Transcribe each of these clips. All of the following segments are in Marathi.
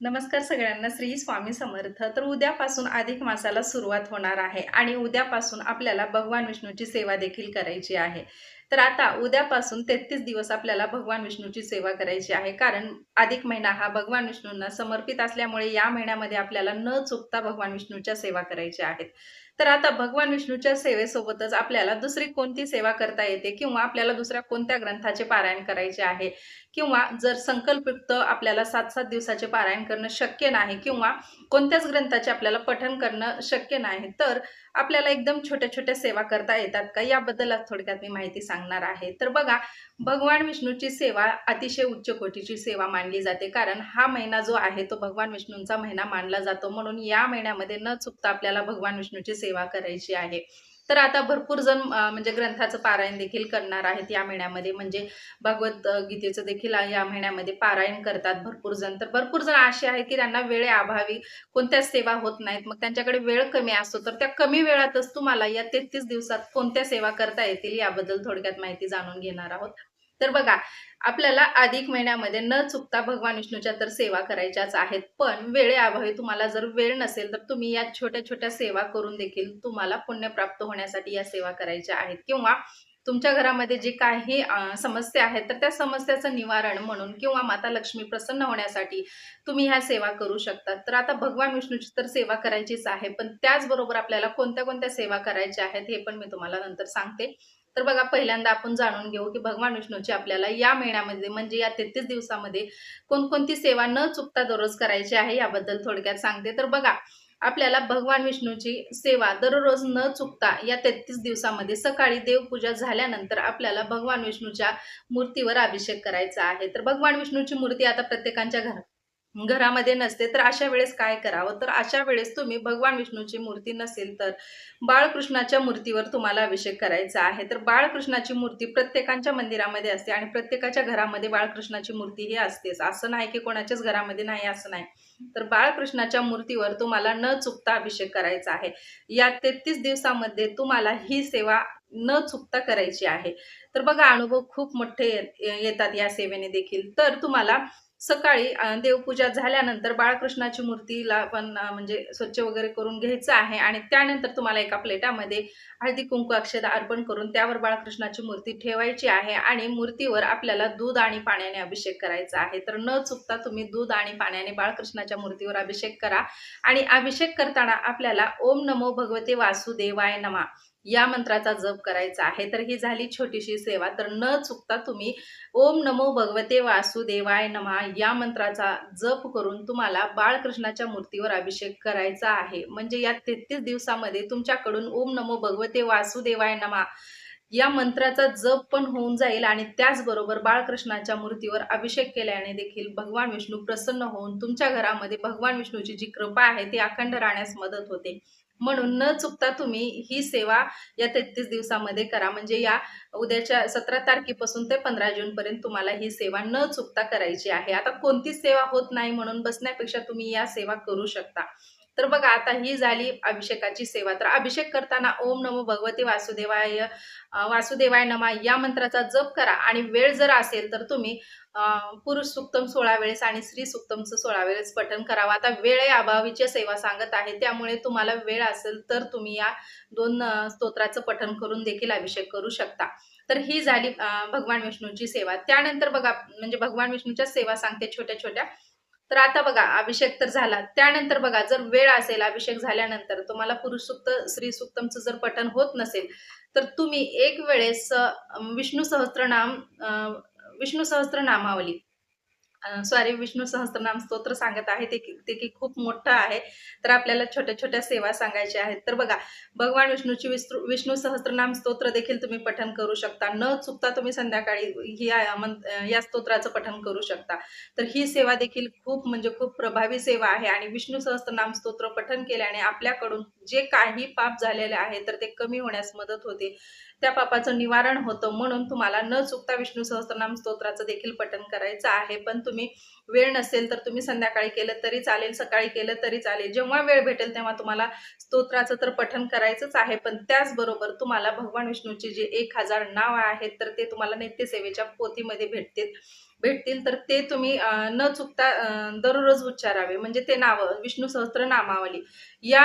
नमस्कार सगळ्यांना. श्री स्वामी समर्थ. तर उद्यापासून अधिक मासाला सुरुवात होणार आहे आणि उद्यापासून आपल्याला भगवान विष्णूची सेवा देखील करायची आहे. तर आता उद्यापासून 33 दिवस आपल्याला भगवान विष्णूची सेवा करायची आहे. कारण अधिक महिना हा भगवान विष्णूंना समर्पित असल्यामुळे या महिन्यामध्ये आपल्याला न चुकता भगवान विष्णूच्या सेवा करायच्या आहेत. तर आता भगवान विष्णूच्या सेवेसोबतच आपल्याला दुसरी कोणती सेवा करता येते किंवा आपल्याला दुसऱ्या कोणत्या ग्रंथाचे पारायण करायचे आहे किंवा जर संकल्पयुक्त आपल्याला 7-7 दिवसाचे पारायण करणं शक्य नाही किंवा कोणत्याच ग्रंथाचे आपल्याला पठण करणं शक्य नाही, तर आपल्याला एकदम छोट्या-छोट्या सेवा करता येतात का? याबद्दल आज थोडक्यात मी माहिती सांगणार आहे. तर बघा, भगवान विष्णूची सेवा अतिशय उच्च कोटीची सेवा मानली जाते. कारण हा महिना जो आहे तो भगवान विष्णूंचा महिना मानला जातो. म्हणून या महिन्यामध्ये न चुकता आपल्याला भगवान विष्णूची सेवा करायची आहे. तर आता भरपूर जण म्हणजे ग्रंथाचं पारायण देखील करणार आहेत या महिन्यामध्ये. म्हणजे भगवत गीतेचं देखील या महिन्यामध्ये पारायण करतात भरपूर जण. तर भरपूर जण असे आहेत की त्यांना वेळेअभावी कोणत्याच सेवा होत नाहीत. मग त्यांच्याकडे वेळ कमी असतो. तर त्या कमी वेळातच तुम्हाला या 33 दिवसात कोणत्या सेवा करता येतील याबद्दल थोडक्यात माहिती जाणून घेणार आहोत. तर बघा, आपल्याला अधिक महिन्यामध्ये न चुकता भगवान विष्णूच्या तर सेवा करायच्याच आहेत. पण वेळेअभावी तुम्हाला जर वेळ नसेल तर तुम्ही या छोट्या-छोट्या सेवा करून देखील तुम्हाला पुण्य प्राप्त होण्यासाठी या सेवा करायच्या आहेत किंवा तुमच्या घरामध्ये जे काही समस्या आहेत, तर त्या समस्याचं निवारण म्हणून किंवा माता लक्ष्मी प्रसन्न होण्यासाठी तुम्ही ह्या सेवा करू शकता. तर आता भगवान विष्णूची तर सेवा करायचीच आहे, पण त्याचबरोबर आपल्याला कोणत्या-कोणत्या सेवा करायच्या आहेत, हे पण मी तुम्हाला नंतर सांगते. तर बघा, पहिल्यांदा आपण जाणून घेऊ, की भगवान विष्णूची आपल्याला या महिन्यामध्ये म्हणजे या 33 दिवसामध्ये कोणकोणती सेवा न चुकता दररोज करायची आहे, याबद्दल थोडक्यात सांगते. तर बघा, आपल्याला भगवान विष्णूची सेवा दररोज न चुकता या 33 दिवसामध्ये सकाळी देवपूजा झाल्यानंतर आपल्याला भगवान विष्णूच्या मूर्तीवर अभिषेक करायचा आहे. तर भगवान विष्णूची मूर्ती आता प्रत्येकाच्या घरामध्ये नसते. तर अशा वेळेस काय करावं? तर अशा वेळेस तुम्ही भगवान विष्णूची मूर्ती नसेल तर बाळकृष्णाच्या मूर्तीवर तुम्हाला अभिषेक करायचा आहे. तर बाळकृष्णाची मूर्ती प्रत्येकाच्या मंदिरामध्ये असते आणि प्रत्येकाच्या घरामध्ये बाळकृष्णाची मूर्ती ही असतेच. असं नाही की कोणाच्याच घरामध्ये नाही, असं नाही. तर बाळकृष्णाच्या मूर्तीवर तुम्हाला न चुकता अभिषेक करायचा आहे. या 33 दिवसामध्ये तुम्हाला ही सेवा न चुकता करायची आहे. तर बघा, अनुभव खूप मोठे येतात या सेवेने देखील. तर तुम्हाला सकाळी देवपूजा झाल्यानंतर बाळकृष्णाची मूर्तीला पण म्हणजे स्वच्छ वगैरे करून घ्यायचं आहे आणि त्यानंतर तुम्हाला एका प्लेटामध्ये हळदी-कुंकू अक्षता अर्पण करून त्यावर बाळकृष्णाची मूर्ती ठेवायची आहे आणि मूर्तीवर आपल्याला दूध आणि पाण्याने अभिषेक करायचा आहे. तर न चुकता तुम्ही दूध आणि पाण्याने बाळकृष्णाच्या मूर्तीवर अभिषेक करा आणि अभिषेक करताना आपल्याला ओम नमो भगवते वासुदेवाय नमः या मंत्राचा जप करायचा आहे. तर ही झाली छोटीशी सेवा. तर न चुकता तुम्ही ओम नमो भगवते वासुदेवाय नमः या मंत्राचा जप करून तुम्हाला बाळकृष्णाच्या मूर्तीवर अभिषेक करायचा आहे. म्हणजे या 33 दिवसामध्ये तुमच्याकडून ओम नमो भगवते वासुदेवाय नमः या मंत्राचा जप पण होऊन जाईल आणि त्याचबरोबर बाळकृष्णाच्या मूर्तीवर अभिषेक केल्याने देखील भगवान विष्णू प्रसन्न होऊन तुमच्या घरामध्ये भगवान विष्णूची जी कृपा आहे ती अखंड राहण्यास मदत होते. म्हणून न चुकता तुम्ही ही सेवा या 33 दिवसामध्ये करा. म्हणजे या उद्याच्या 17 तारखेपासून ते 15 जूनपर्यंत तुम्हाला ही सेवा न चुकता करायची आहे. आता कोणतीच सेवा होत नाही म्हणून बसण्यापेक्षा तुम्ही या सेवा करू शकता. तर बघा, आता ही झाली अभिषेकाची सेवा. तर अभिषेक करताना ओम नमो भगवते वासुदेवाय नमः या मंत्राचा जप करा आणि वेळ जर असेल तर तुम्ही पुरुष सुक्तम 16 वेळेस आणि स्त्री सुक्तमचं 16 वेळेस पठण करावं. आता वेळेअभावीची सेवा सांगत आहे, त्यामुळे तुम्हाला वेळ असेल तर तुम्ही या 2 स्तोत्राचं पठण करून देखील अभिषेक करू शकता. तर ही झाली भगवान विष्णूची सेवा. त्यानंतर बघा, म्हणजे भगवान विष्णूच्या सेवा सांगते छोट्या-छोट्या. तर आता बघा, अभिषेक तर झाला. त्यानंतर बघा, जर वेळ असेल अभिषेक झाल्यानंतर तुम्हाला पुरुष सूक्त, स्त्री सूक्तमचं जर पठण होत नसेल, तर तुम्ही एक वेळेस विष्णू सहस्त्रनाम विष्णू सहस्त्रनामावली सॉरी, विष्णू सहस्त्रनाम स्तोत्र सांगत आहे ते की खूप मोठं आहे. तर आपल्याला छोट्या-छोट्या सेवा सांगायच्या आहेत. तर बघा, भगवान विष्णूची विष्णू सहस्त्रनाम स्तोत्र देखील तुम्ही पठण करू शकता. न चुकता तुम्ही संध्याकाळी या स्तोत्राचं पठण करू शकता. तर ही सेवा देखील खूप म्हणजे खूप प्रभावी सेवा आहे आणि विष्णू सहस्त्रनाम स्तोत्र पठण केल्याने आपल्याकडून जे काही पाप झालेले आहे तर ते कमी होण्यास मदत होते. त्या पापाचं निवारण होतं. म्हणून तुम्हाला न चुकता विष्णू सहस्त्रनाम स्तोत्राचं देखील पठण करायचं आहे. पण तुम्ही वेळ नसेल तर तुम्ही संध्याकाळी केलं तरी चालेल, सकाळी केलं तरी चालेल. जेव्हा वेळ भेटेल तेव्हा तुम्हाला स्तोत्राचं तर पठण करायचंच आहे. पण त्याचबरोबर तुम्हाला भगवान विष्णूची जे 1000 नाव आहेत तर ते तुम्हाला नित्यसेवेच्या पोथीमध्ये भेटतील. भेटतील तर ते तुम्ही न चुकता दररोज उच्चारावे. म्हणजे ते नावं विष्णू सहस्त्र नामावली या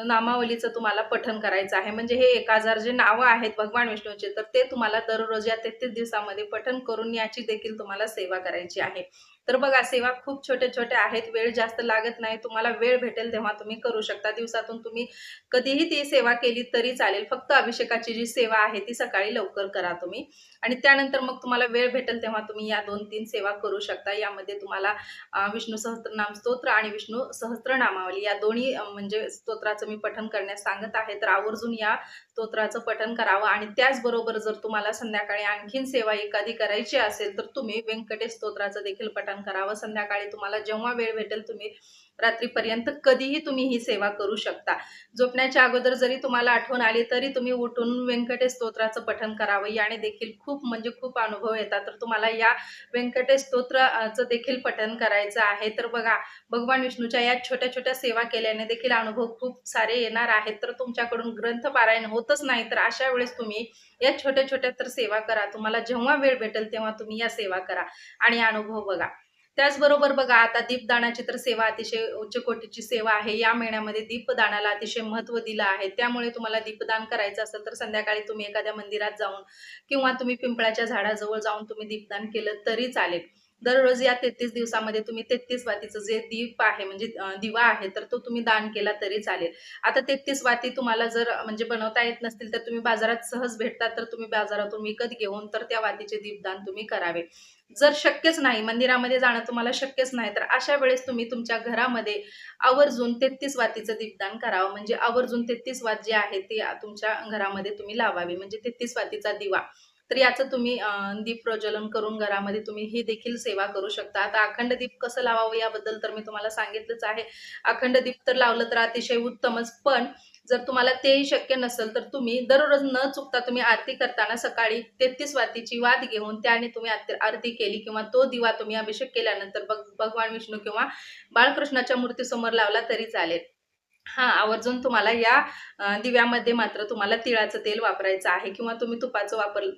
नामावलीचं तुम्हाला पठण करायचं आहे. म्हणजे हे 1000 जे नावं आहेत भगवान विष्णूचे, तर ते तुम्हाला दररोज या 33 दिवसामध्ये पठण करून याची देखील तुम्हाला सेवा करायची आहे. तर बघा, सेवा खूप छोट्या-छोट्या आहेत. वेळ जास्त लागत नाही. तुम्हाला वेळ भेटेल तेव्हा तुम्ही करू शकता. दिवसातून तुम्ही कधीही ती सेवा केली तरी चालेल. फक्त अभिषेकाची जी सेवा आहे ती सकाळी लवकर करा तुम्ही. आणि त्यानंतर मग तुम्हाला वेळ भेटेल तेव्हा तुम्ही या 2-3 सेवा करू शकता. यामध्ये तुम्हाला विष्णू सहस्त्रनाम स्तोत्र आणि विष्णू सहस्त्रनामावली या दोन्ही म्हणजे स्तोत्राचं मी पठण करण्यास सांगत आहे. तर आवर्जून या स्तोत्राचं पठण करावं. आणि त्याचबरोबर जर तुम्हाला संध्याकाळी आणखीन सेवा एखादी करायची असेल तर तुम्ही व्यंकटेश स्तोत्राचं देखील पठण करावं. संध्याकाळी तुम्हाला जेव्हा वेळ भेटेल तुम्ही रात्रीपर्यंत कधीही तुम्ही ही सेवा करू शकता. झोपण्याच्या अगोदर जरी तुम्हाला आठवण आली तरी तुम्ही उठून व्यंकटेश स्तोत्राचं पठण करावं. याने देखील खूप म्हणजे खूप अनुभव येतात. तर तुम्हाला या व्यंकटेश स्तोत्राचं देखील पठण करायचं आहे. तर बघा, भगवान विष्णूच्या या छोट्या-छोट्या सेवा केल्याने देखील अनुभव खूप सारे येणार आहेत. तर तुमच्याकडून ग्रंथ पारायण होतच नाही, तर अशा वेळेस तुम्ही या छोट्या-छोट्या तर सेवा करा. तुम्हाला जेव्हा वेळ भेटेल तेव्हा तुम्ही या सेवा करा आणि अनुभव बघा. त्याचबरोबर बघा, आता दीपदानाची तर सेवा अतिशय उच्च कोटीची सेवा आहे. या महिन्यामध्ये दीपदानाला अतिशय महत्त्व दिलं आहे. त्यामुळे तुम्हाला दीपदान करायचं असेल तर संध्याकाळी तुम्ही एखाद्या मंदिरात जाऊन किंवा तुम्ही पिंपळाच्या झाडाजवळ जाऊन तुम्ही दीपदान केलं तरी चालेल. दररोज या 33 दिवसामध्ये तुम्ही 33 वातीचं जे दीप आहे म्हणजे दिवा आहे तर तो तुम्ही दान केला तरी चालेल. आता 33 वाती तुम्हाला जर म्हणजे बनवता येत नसतील तर तुम्ही बाजारात सहज भेटतात तर तुम्ही बाजारातून विकत घेऊन तर त्या वातीचे दीपदान तुम्ही करावे. जर शक्यच नाही, मंदिरामध्ये जाणं तुम्हाला शक्यच नाही, तर अशा वेळेस तुम्ही तुमच्या घरामध्ये आवर्जून 33 वातीचं दीपदान करावं. म्हणजे आवर्जून 33 वात जे आहे ते तुमच्या घरामध्ये तुम्ही लावावे. म्हणजे 33 वातीचा दिवा. तर याचं तुम्ही दीप प्रज्वलन करून घरामध्ये तुम्ही ही देखील सेवा करू शकता. आता अखंड दीप कसं लावावं याबद्दल तर मी तुम्हाला सांगितलंच आहे. अखंड दीप तर लावलं तर अतिशय उत्तमच. पण जर तुम्हाला तेही शक्य नसेल तर तुम्ही दररोज न चुकता तुम्ही आरती करताना सकाळी 33 वातीची वात घेऊन त्याने तुम्ही आरती केली किंवा तो दिवा तुम्ही अभिषेक केल्यानंतर भगवान विष्णू किंवा बाळकृष्णाच्या मूर्तीसमोर लावला तरी चालेल. हां, आवर्जून तुम्हाला या दिव्यामध्ये मात्र तुम्हाला तिळाचं तेल वापरायचं आहे किंवा तुम्ही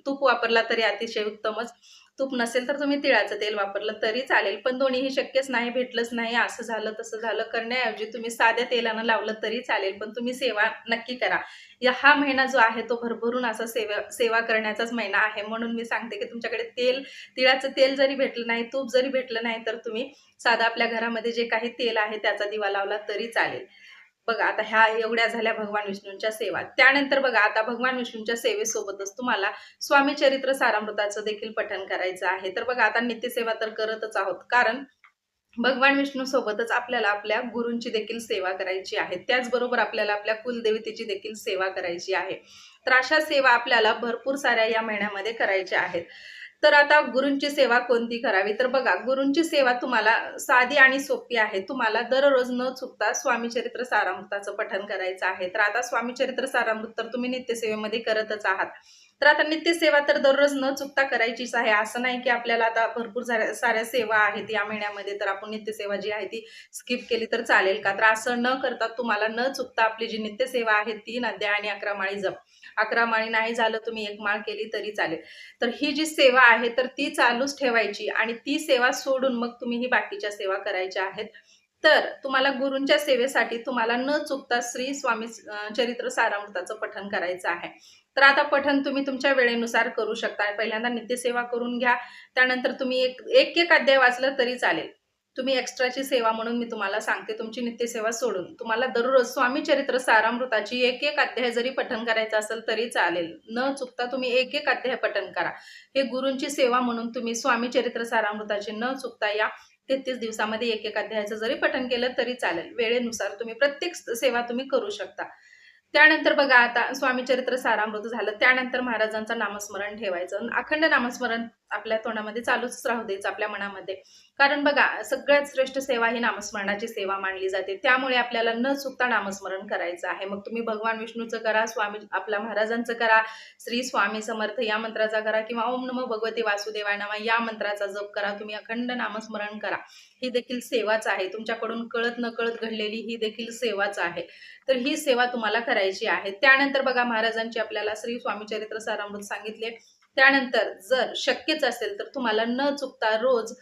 तूप वापरला तरी अतिशय उत्तमच. तूप नसेल तर तुम्ही तिळाचं तेल वापरलं तरी चालेल. पण दोन्हीही शक्यच नाही, भेटलंच नाही, असं झालं, तसं झालं करण्याऐवजी तुम्ही साध्या तेलानं लावलं तरी चालेल. पण तुम्ही सेवा नक्की करा. हा महिना जो आहे तो भरभरून असा सेवा करण्याचाच महिना आहे. म्हणून मी सांगते की तुमच्याकडे तिळाचं तेल जरी भेटलं नाही, तूप जरी भेटलं नाही, तर तुम्ही साधं आपल्या घरामध्ये जे काही तेल आहे त्याचा दिवा लावला तरी चालेल. बघा, आता ह्या एवढ्या झाल्या भगवान विष्णूंच्या सेवा. त्यानंतर बघा, आता भगवान विष्णूंच्या सेवेसोबतच तुम्हाला स्वामी चरित्र सारामृताचं देखील पठण करायचं आहे. तर बघा, आता नित्यसेवा तर करतच आहोत. कारण भगवान विष्णू सोबतच आपल्याला आपल्या गुरूंची देखील सेवा करायची आहे. त्याचबरोबर आपल्याला आपल्या कुलदेवतेची देखील सेवा करायची आहे. तर अशा सेवा आपल्याला भरपूर साऱ्या या महिन्यामध्ये करायच्या आहेत. तर आता गुरूंची सेवा कोणती करावी? तर बघा, गुरूंची सेवा तुम्हाला साधी आणि सोपी आहे. तुम्हाला दररोज न चुकता स्वामी चरित्र सारामृताचं पठण करायचं आहे. तर आता स्वामी चरित्र सारामृत तर तुम्ही नित्यसेवेमध्ये करतच आहात. तर आता नित्यसेवा तर दररोज न चुकता करायचीच आहे. असं नाही की आपल्याला आता भरपूर साऱ्या सेवा आहेत या महिन्यामध्ये, तर आपण नित्यसेवा जी आहे ती स्किप केली तर चालेल का? तर असं न करता तुम्हाला न चुकता आपली जी नित्यसेवा आहे 3 अध्याय आणि 11 माळी जप. 11 माळी नाही झालं तुम्ही 1 माळ केली तरी चालेल. तर ही जी सेवा आहे तर ती चालूच ठेवायची आणि ती सेवा सोडून मग तुम्ही ही बाकीच्या सेवा करायच्या आहेत. तर तुम्हाला गुरूंच्या सेवेसाठी तुम्हाला न चुकता श्री स्वामी चरित्र सारामृताचं पठण करायचं आहे. तर आता पठण तुम्ही तुमच्या वेळेनुसार करू शकता. पहिल्यांदा नित्यसेवा करून घ्या. त्यानंतर तुम्ही एक अध्याय वाचलं तरी चालेल. तुम्ही एक्स्ट्राची सेवा म्हणून मी तुम्हाला सांगते, तुमची नित्यसेवा सोडून तुम्हाला दररोज स्वामी चरित्र सारामृताची एक अध्याय जरी पठण करायचं असेल तरी चालेल. न चुकता तुम्ही एक अध्याय पठण करा. हे गुरूंची सेवा म्हणून तुम्ही स्वामी चरित्र सारामृताची न चुकता या 33 दिवसामध्ये एक अध्यायाचं जरी पठण केलं तरी चालेल. वेळेनुसार तुम्ही प्रत्येक सेवा तुम्ही करू शकता. त्यानंतर बघा, आता स्वामी चरित्र सारामृत झालं. त्यानंतर महाराजांचं नामस्मरण ठेवायचं. अखंड नामस्मरण आपल्या तोंडामध्ये चालूच राहू द्यायचं आपल्या मनामध्ये. कारण बघा, सगळ्यात श्रेष्ठ सेवा ही नामस्मरणाची सेवा मानली जाते. त्यामुळे आपल्याला न चुकता नामस्मरण करायचं आहे. मग तुम्ही भगवान विष्णूचं करा, स्वामी आपल्या महाराजांचं करा, श्री स्वामी समर्थ या मंत्राचा करा किंवा ओम नमो भगवते वासुदेवाय नमः या मंत्राचा जप करा. तुम्ही अखंड नामस्मरण करा. ही देखील सेवाच आहे. तुमच्याकडून कळत नकळत घडलेली ही देखील सेवाच आहे. तर ही सेवा तुम्हाला करायची आहे. त्यानंतर बघा, महाराजांची आपल्याला श्री स्वामी चरित्र सारामृत सांगितले. त्यानंतर जर शक्यच असेल तर तुम्हाला न चुकता रोज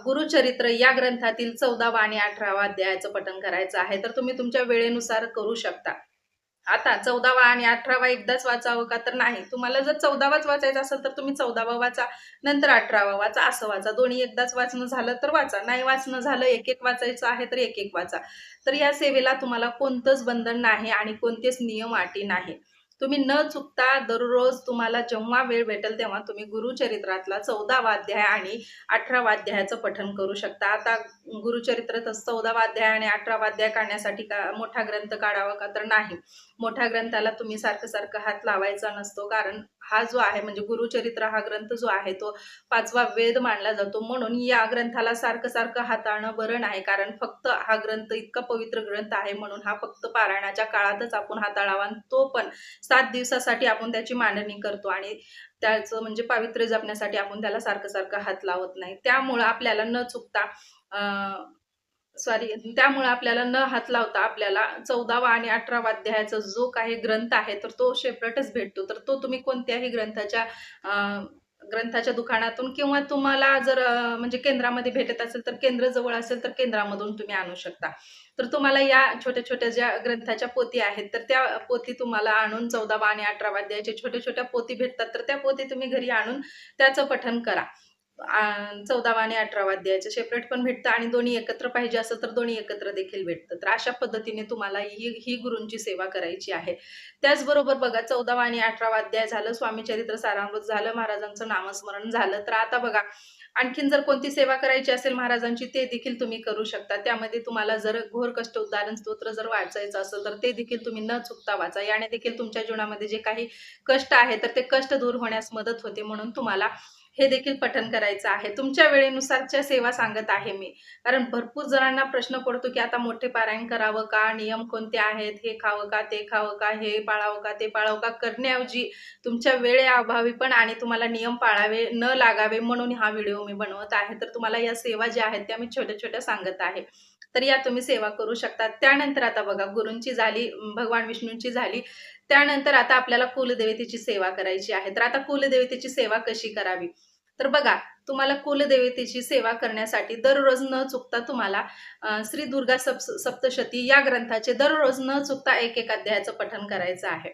गुरुचरित्र या ग्रंथातील 14वा आणि 18वा अध्यायाचं पठण करायचं आहे. तर तुम्ही तुमच्या वेळेनुसार करू शकता. आता 14वा आणि 18वा एकदाच वाचावं का? तर नाही. तुम्हाला जर 14वाच वाचायचा असेल तर तुम्ही 14वा वाचा, नंतर 18वा वाचा, असं वाचा. दोन्ही एकदाच वाचणं झालं तर वाचा. नाही वाचणं झालं, एक-एक वाचायचं आहे तर एक-एक वाचा. तर या सेवेला तुम्हाला कोणतंच बंधन नाही आणि कोणतेच नियम, अटी नाही. तुम्ही न चुकता दररोज तुम्हाला जेव्हा वेळ भेटेल तेव्हा तुम्ही गुरुचरित्रातला 14वा अध्याय आणि 18वा अध्यायाचं पठण करू शकता. आता गुरुचरित्रात 14वा अध्याय आणि 18वा अध्याय काढण्यासाठी का मोठा ग्रंथ काढावा का? तर नाही. मोठ्या ग्रंथाला तुम्ही सारखं हात लावायचा नसतो, कारण हा जो आहे म्हणजे गुरुचरित्र हा ग्रंथ जो आहे तो 5वा वेद मानला जातो. म्हणून या ग्रंथाला सारखं हाताळणं बरं नाही, कारण फक्त हा ग्रंथ इतका पवित्र ग्रंथ आहे म्हणून हा फक्त पारायणाच्या काळातच आपण हाताळावा, आणि तो पण 7 दिवसासाठी आपण त्याची मांडणी करतो आणि त्याचं म्हणजे पावित्र्य जपण्यासाठी आपण त्याला सारखं हात लावत नाही. त्यामुळं आपल्याला न चुकता त्यामुळे आपल्याला न हात लावता आपल्याला 14वा आणि 18वा अध्यायाचा जो काही ग्रंथ आहे तर तो सेपरेटच भेटतो. तर तो तुम्ही कोणत्याही ग्रंथाच्या दुकानातून किंवा तुम्हाला जर म्हणजे केंद्रामध्ये भेटत असेल तर केंद्र जवळ असेल तर केंद्रामधून तुम्ही आणू शकता. तर तुम्हाला या छोट्या-छोट्या ज्या ग्रंथाच्या पोथी आहेत तर त्या पोथी तुम्हाला आणून 14वा आणि 18वा अध्यायाच्या छोट्या-छोट्या पोथी भेटतात. तर त्या पोथी तुम्ही घरी आणून त्याचं पठण करा. 14वा आणि 18वा अध्यायाचं सेपरेट पण भेटतं आणि दोन्ही एकत्र पाहिजे असेल तर दोन्ही एकत्र देखील भेटतं. तर अशा पद्धतीने तुम्हाला ही ही गुरूंची सेवा करायची आहे. त्याचबरोबर बघा 14वा आणि 18वा अध्याय झालं, स्वामी चरित्र सारामृत झालं, महाराजांचं नामस्मरण झालं. तर आता बघा आणखीन जर कोणती सेवा करायची असेल महाराजांची ते देखील तुम्ही करू शकता. त्यामध्ये तुम्हाला जर घोर कष्ट उद्धारण स्तोत्र जर वाचायचं असेल तर ते देखील तुम्ही न चुकता वाचा. याने देखील तुमच्या जीवनामध्ये जे काही कष्ट आहे तर ते कष्ट दूर होण्यास मदत होते, म्हणून तुम्हाला हे देखील पठण करायचं आहे. तुमच्या वेळेनुसारच्या सेवा सांगत आहे मी. कारण भरपूर जणांना प्रश्न पडतो, की आता मोठे पारायण करावं का? नियम कोणते आहेत? हे खावं का? ते खावं का? हे पाळावं का? ते पाळावं का? करण्याऐवजी तुमच्या वेळेअभावी पण आणि तुम्हाला नियम पाळावे न लागावे म्हणून हा व्हिडिओ मी बनवत आहे. तर तुम्हाला या सेवा ज्या आहेत त्या मी छोट्या-छोट्या सांगत आहे. तर या तुम्ही सेवा करू शकता. त्यानंतर आता बघा गुरूंची झाली, भगवान विष्णूंची झाली. त्यानंतर आता आपल्याला कुलदेवतेची सेवा करायची आहे. तर आता कुलदेवतेची सेवा कशी करावी? तर बघा, तुम्हाला कुलदेवतेची सेवा करण्यासाठी दररोज न चुकता तुम्हाला श्री दुर्गा सप्तशती या ग्रंथाचे दररोज न चुकता एक अध्यायाचं पठण करायचं आहे.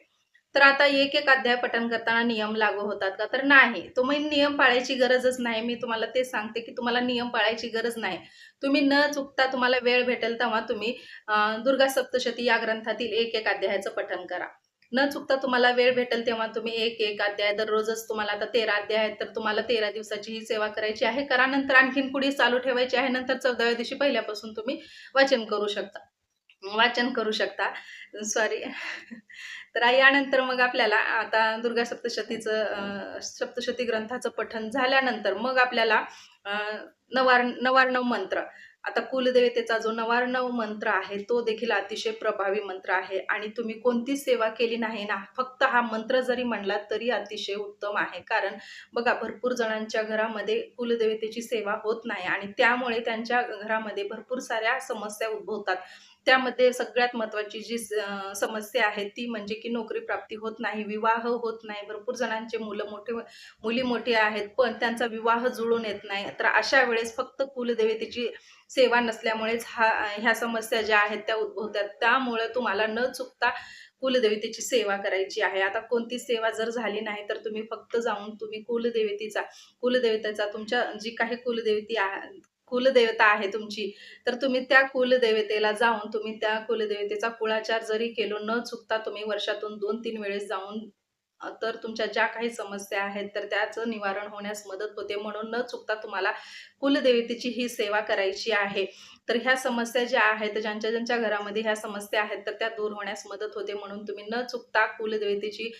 तर आता एक अध्याय पठण करताना नियम लागू होतात का? तर नाही. तुम्ही नियम पाळायची गरजच नाही. मी तुम्हाला ते सांगते, की तुम्हाला नियम पाळायची गरज नाही. तुम्ही न चुकता तुम्हाला वेळ भेटेल तेव्हा तुम्ही दुर्गा सप्तशती या ग्रंथातील एक अध्यायाचं पठण करा. न चुकता तुम्हाला वेळ भेटेल तेव्हा तुम्ही एक अध्याय दररोजच, तुम्हाला आता 13 अध्याय आहेत तर तुम्हाला 13 दिवसाची ही सेवा करायची आहे. करा, नंतर आणखीन पुढे चालू ठेवायची आहे. नंतर 14व्या दिवशी पहिल्यापासून तुम्ही वाचन करू शकता. सॉरी. तर यानंतर मग आपल्याला आता दुर्गा सप्तशती ग्रंथाचं पठण झाल्यानंतर मग आपल्याला नवार्णव मंत्र, आता कुलदेवतेचा जो नवार्णव मंत्र आहे तो देखील अतिशय प्रभावी मंत्र आहे आणि तुम्ही कोणतीच सेवा केली नाही ना, फक्त हा मंत्र जरी म्हणला तरी अतिशय उत्तम आहे. कारण बघा भरपूर जणांच्या घरामध्ये कुलदेवतेची सेवा होत नाही आणि त्यामुळे त्यांच्या घरामध्ये भरपूर साऱ्या समस्या उद्भवतात. त्यामध्ये सगळ्यात महत्त्वाची जी समस्या आहे ती म्हणजे की नोकरी प्राप्ती होत नाही, विवाह होत नाही. भरपूर जणांचे मुली मोठे आहेत पण त्यांचा विवाह जुळून येत नाही. तर अशा वेळेस फक्त कुलदेवतेची सेवा नसल्यामुळेच ह्या समस्या ज्या आहेत त्या उद्भवतात. त्यामुळे तुम्हाला न चुकता कुलदेवतेची सेवा करायची आहे. आता कोणती सेवा जर झाली नाही तर तुम्ही फक्त जाऊन तुम्ही कुलदेवतेचा तुमच्या जी काही कुलदेवता आहे तुमची, तर तुम्ही त्या कुलदेवतेला जाऊन तुम्ही त्या कुलदेवतेचा कुळाचार जरी केलो न चुकता तुम्ही वर्षातून 2-3 वेळेस जाऊन तर तुमच्या ज्या काही समस्या आहेत तर त्याचं निवारण होण्यास मदत होते. म्हणून न चुकता तुम्हाला कुलदेवतेची ही सेवा करायची आहे. तर ह्या समस्या ज्या आहेत, ज्यांच्या घरामध्ये ह्या समस्या आहेत तर त्या दूर होण्यास मदत होते. म्हणून तुम्ही न चुकता कुलदेवतेची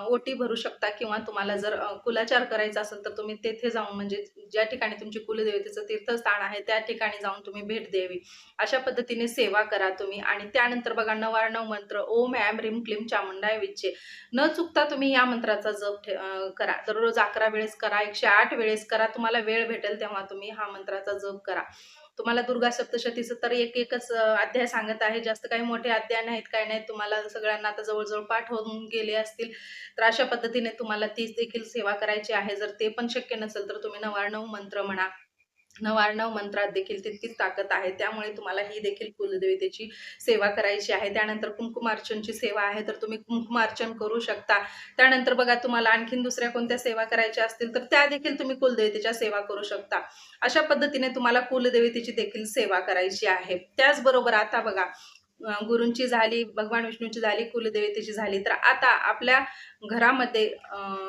ओटी भरू शकता किंवा तुम्हाला जर कुलाचार करायचा असेल तर तुम्ही तेथे जाऊन म्हणजे ज्या ठिकाणी तुमची कुलदेवतेचं तीर्थस्थान आहे त्या ठिकाणी जाऊन तुम्ही भेट द्यावी. अशा पद्धतीने सेवा करा तुम्ही. आणि त्यानंतर बघा नवार्णव मंत्र ओम ऐं ह्रीं क्लीं चामुंडाय विच्चे, न चुकता तुम्ही या मंत्राचा जप करा. दररोज 11 वेळेस करा, 108 वेळेस करा. तुम्हाला वेळ भेटेल तेव्हा तुम्ही हा मंत्राचा जप करा. तुम्हाला दुर्गा सप्तशतीचं तर एकच अध्याय सांगत आहे, जास्त काही मोठे अध्याय नाहीत, काही नाहीत. तुम्हाला सगळ्यांना आता जवळ पाठ होऊन गेले असतील. तर अशा पद्धतीने तुम्हाला तीच देखील सेवा करायची आहे. जर ते पण शक्य नसेल तर तुम्ही 99 मंत्र म्हणा. 99 मंत्रात देखील तितकीच ताकद आहे. त्यामुळे तुम्हाला ही देखील कुलदेवतेची सेवा करायची आहे. त्यानंतर कुंकुमार्चनची सेवा आहे, तर तुम्ही कुंकुमार्चन करू शकता. त्यानंतर बघा, तुम्हाला आणखीन दुसऱ्या कोणत्या सेवा करायच्या असतील तर त्या देखील तुम्ही कुलदेवतेच्या सेवा करू शकता. अशा पद्धतीने तुम्हाला कुलदेवतेची देखील सेवा करायची आहे. त्याचबरोबर आता बघा, गुरूंची झाली, भगवान विष्णूची झाली, कुलदेवतेची झाली, तर आता आपल्या घरामध्ये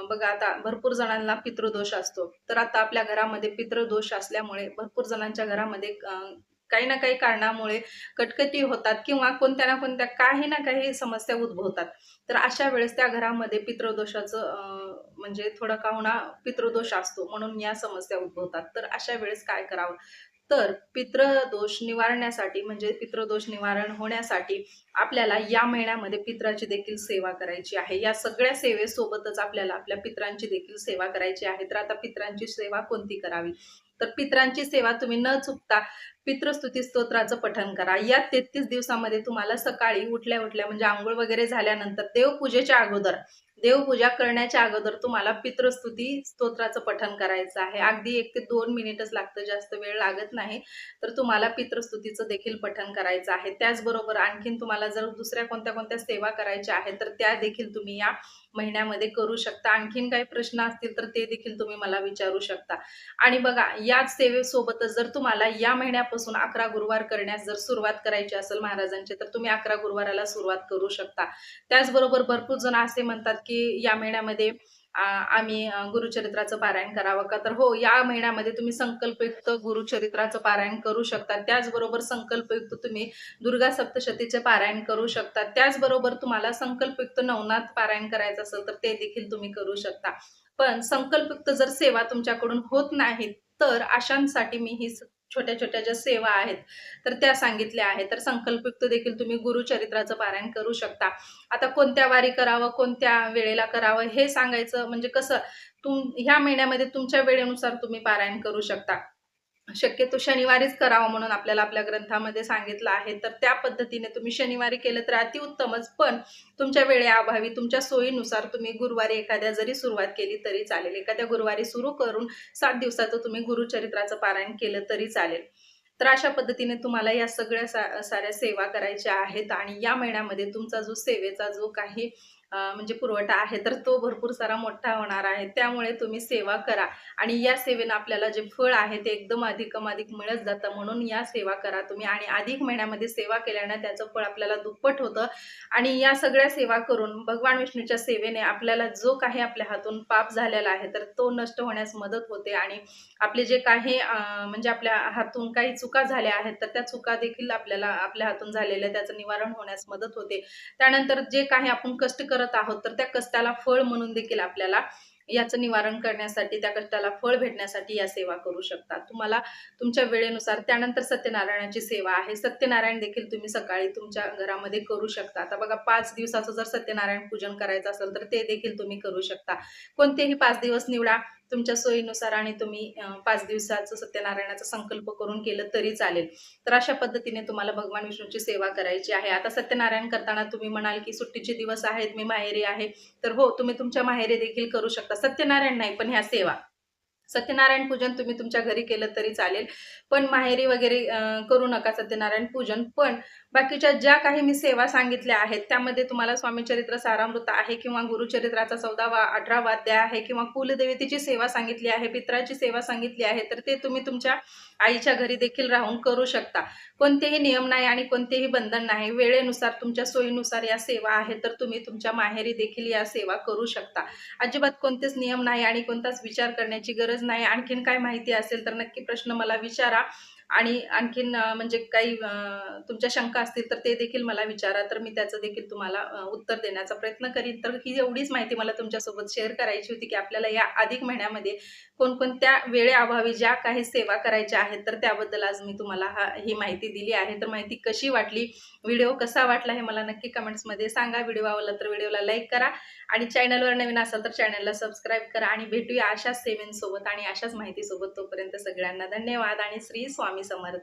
बघा, आता भरपूर जणांना पितृदोष असतो. तर आता आपल्या घरामध्ये पितृदोष असल्यामुळे भरपूर जणांच्या घरामध्ये काही ना काही कारणामुळे कटकटी होतात किंवा कोणत्या ना कोणत्या काही ना काही समस्या उद्भवतात. तर अशा वेळेस त्या घरामध्ये पितृदोषाचं म्हणजे थोडं का होईना पितृदोष असतो, म्हणून या समस्या उद्भवतात. तर अशा वेळेस काय करावं? तर पितृदोष निवारण्यासाठी, म्हणजे पितृदोष निवारण होण्यासाठी आपल्याला या महिन्यामध्ये पित्राची देखील सेवा करायची आहे. या सगळ्या सेवेसोबतच आपल्याला आपल्या पित्रांची देखील सेवा करायची आहे. तर आता पित्रांची सेवा कोणती करावी? तर पित्रांची सेवा तुम्ही न चुकता पितृस्तुती स्तोत्राचं पठण करा. या 33 दिवसामध्ये तुम्हाला सकाळी उठल्या उठल्या, म्हणजे आंघोळ वगैरे झाल्यानंतर, देवपूजेच्या अगोदर, देवपूजा करण्याच्या अगोदर तुम्हाला पितृस्तुती स्तोत्राचं पठण करायचं आहे. अगदी 1 ते 2 मिनिटच लागतं, जास्त वेळ लागत नाही. तर तुम्हाला पितृस्तुतीचं देखील पठण करायचं आहे. त्याचबरोबर आणखीन तुम्हाला जर दुसऱ्या कोणत्या सेवा करायच्या आहेत तर त्या देखील तुम्ही या महिन्यामध्ये करू शकता. आणखीन काही प्रश्न असतील तर ते देखील तुम्ही मला विचारू शकता. आणि बघा, याच सेवेसोबतच जर तुम्हाला या महिन्यापासून 11 गुरुवार करण्यास जर सुरुवात करायची असेल महाराजांची, तर तुम्ही 11 गुरुवाराला सुरुवात करू शकता. त्याचबरोबर भरपूर जण असे म्हणतात की या महिन्यामध्ये आम्ही गुरुचरित्राचं पारायण करावं का? तर हो, या महिन्यामध्ये तुम्ही संकल्पयुक्त गुरुचरित्राचं पारायण करू शकता. त्याचबरोबर संकल्पयुक्त तुम्ही दुर्गा सप्तशतीचे पारायण करू शकता. त्याचबरोबर तुम्हाला संकल्पयुक्त नवनाथ पारायण करायचं असेल तर ते देखील तुम्ही करू शकता. पण संकल्पयुक्त जर सेवा तुमच्याकडून होत नाहीत, तर अशांसाठी मी ही छोट्या-छोट्या ज्या सेवा आहेत, तर त्या सांगितल्या आहेत. तर संकल्पयुक्त देखील तुम्ही गुरुचरित्राचं पारायण करू शकता. आता कोणत्या वारी करावं, कोणत्या वेळेला करावं हे सांगायचं म्हणजे कसं, ह्या महिन्यामध्ये तुमच्या वेळेनुसार तुम्ही पारायण करू शकता. शक्यतो शनिवारीच करावं म्हणून आपल्याला आपल्या ग्रंथामध्ये सांगितलं आहे. तर त्या पद्धतीने तुम्ही शनिवारी केलं तर अतिउत्तमच. पण तुमच्या वेळेअभावी, तुमच्या सोयीनुसार तुम्ही गुरुवारी एखाद्या जरी सुरुवात केली तरी चालेल. एखाद्या गुरुवारी सुरू करून 7 दिवसाचं तुम्ही गुरुचरित्राचं पारायण केलं तरी चालेल. तर अशा पद्धतीने तुम्हाला या सगळ्या साऱ्या सेवा करायच्या आहेत. आणि या महिन्यामध्ये तुमचा जो सेवेचा जो काही म्हणजे पुरवठा आहे, तर तो भरपूर सारा मोठा होणार आहे. त्यामुळे तुम्ही सेवा करा आणि या सेवेनं आपल्याला जे फळ आहे ते एकदम अधिक मिळत जातं. म्हणून या सेवा करा तुम्ही. आणि अधिक महिन्यामध्ये सेवा केल्यानं त्याचं फळ आपल्याला दुप्पट होतं. आणि या सगळ्या सेवा करून भगवान विष्णूच्या सेवेने आपल्याला जो काही आपल्या हातून पाप झालेला आहे, तर तो नष्ट होण्यास मदत होते. आणि आपले जे काही म्हणजे आपल्या हातून काही चुका झाल्या आहेत, तर त्या चुका देखील आपल्याला आपल्या हातून झालेल्या त्याचं निवारण होण्यास मदत होते. त्यानंतर जे काही आपण कष्ट करत आहोत, तर त्या कष्टाला फळ म्हणून देखील आपल्याला याचं निवारण करण्यासाठी, त्या कष्टाला फळ भेटण्यासाठी या सेवा करू शकता तुम्हाला तुमच्या वेळेनुसार. त्यानंतर सत्यनारायणाची सेवा आहे. सत्यनारायण देखील तुम्ही सकाळी तुमच्या घरामध्ये करू शकता. आता बघा, 5 दिवसाचं जर सत्यनारायण पूजन करायचं असेल तर ते देखील तुम्ही करू शकता. कोणतेही 5 दिवस निवडा तुमच्या सोयीनुसार आणि तुम्ही 5 दिवसाचं सत्यनारायणाचा संकल्प करून केलं तरी चालेल. तर अशा पद्धतीने तुम्हाला भगवान विष्णूची सेवा करायची आहे. आता सत्यनारायण करताना तुम्ही म्हणाल की सुट्टीचे दिवस आहेत, मी माहेरी आहे, तर हो, तुम्ही तुमच्या माहेरी देखील करू शकता. सत्यनारायण नाही, पण ह्या सेवा. सत्यनारायण पूजन तुम्ही तुमच्या घरी केलं तरी चालेल, पण माहेरी वगैरे करू नका सत्यनारायण पूजन. पण बाकीच्या ज्या काही मी सेवा सांगितल्या आहेत, त्यामध्ये तुम्हाला स्वामीचरित्र सारामृत आहे किंवा गुरुचरित्राचा 14वा 18वा अध्याय आहे किंवा कुलदेवतेची सेवा सांगितली आहे, पित्राची सेवा सांगितली आहे, तर ते तुम्ही तुमच्या आईच्या घरी देखील राहून करू शकता. कोणतेही नियम नाही आणि कोणतेही बंधन नाही. वेळेनुसार, तुमच्या सोयीनुसार या सेवा आहेत, तर तुम्ही तुमच्या माहेरी देखील या सेवा करू शकता. अजिबात कोणतेच नियम नाही आणि कोणताच विचार करण्याची गरज नाही. आणखीन काय माहिती असेल तर नक्की प्रश्न मला विचारा. आणि आणखीन म्हणजे काही तुमच्या शंका असतील तर ते देखील मला विचारा, तर मी त्याचं देखील तुम्हाला उत्तर देण्याचा प्रयत्न करीन. तर ही एवढीच माहिती मला तुमच्यासोबत शेअर करायची होती की आपल्याला या अधिक महिन्यामध्ये कोणकोणत्या वेळेअभावी ज्या काही सेवा करायच्या आहेत, तर त्याबद्दल आज मी तुम्हाला ही माहिती दिली आहे. तर माहिती कशी वाटली, व्हिडिओ कसा वाटला हे मला नक्की कमेंट्समध्ये सांगा. व्हिडिओ आवडला तर व्हिडिओला लाईक करा आणि चॅनलवर नवीन असाल तर चॅनलला सबस्क्राईब करा. आणि भेटूया अशाच सेवेंसोबत आणि अशाच माहितीसोबत. तोपर्यंत सगळ्यांना धन्यवाद आणि श्री स्वामी समर्थ.